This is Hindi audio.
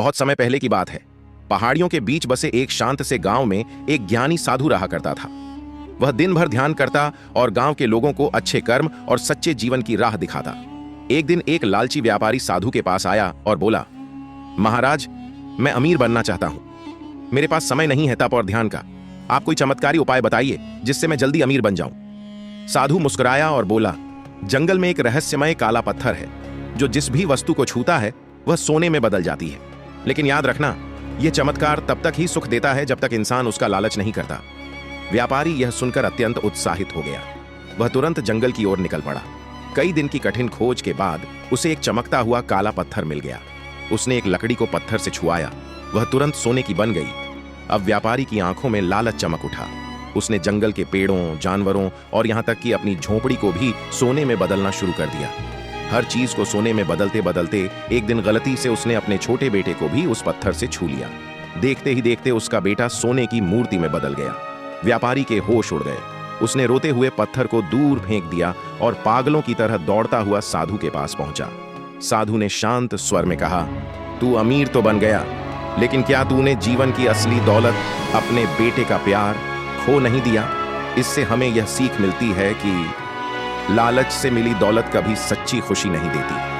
बहुत समय पहले की बात है। पहाड़ियों के बीच बसे एक शांत से गांव में एक ज्ञानी साधु रहा करता था। वह दिन भर ध्यान करता और गांव के लोगों को अच्छे कर्म और सच्चे जीवन की राह दिखाता। एक दिन एक लालची व्यापारी साधु के पास आया और बोला, महाराज, मैं अमीर बनना चाहता हूं। मेरे पास समय नहीं है तप और ध्यान का। आप कोई चमत्कारी उपाय बताइए जिससे मैं जल्दी अमीर बन जाऊं। साधु मुस्कुराया और बोला, जंगल में एक रहस्यमय काला पत्थर है जो जिस भी वस्तु को छूता है वह सोने में बदल जाती है। लेकिन याद रखना, यह चमत्कार तब तक ही सुख देता है जब तक इंसान उसका लालच नहीं करता। व्यापारी यह सुनकर अत्यंत उत्साहित हो गया। वह तुरंत जंगल की ओर निकल पड़ा। कई दिन की कठिन खोज के बाद उसे एक चमकता हुआ काला पत्थर मिल गया। उसने एक लकड़ी को पत्थर से छुआया, वह तुरंत सोने की बन गई। अब व्यापारी की आंखों में लालच चमक उठा। उसने जंगल के पेड़ों, जानवरों और यहां तक कि अपनी झोपड़ी को भी सोने में बदलना शुरू कर दिया। हर चीज को सोने में बदलते बदलते एक दिन गलती से उसने अपने छोटे बेटे को भी उस पत्थर से छू लिया। देखते ही देखते उसका बेटा सोने की मूर्ति में बदल गया। व्यापारी के होश उड़ गए। उसने रोते हुए पत्थर को दूर फेंक दिया और पागलों की तरह दौड़ता हुआ साधु के पास पहुंचा। साधु ने शांत स्वर में कहा, तू अमीर तो बन गया, लेकिन क्या तूने जीवन की असली दौलत, अपने बेटे का प्यार, खो नहीं दिया? इससे हमें यह सीख मिलती है कि लालच से मिली दौलत कभी सच्ची खुशी नहीं देती।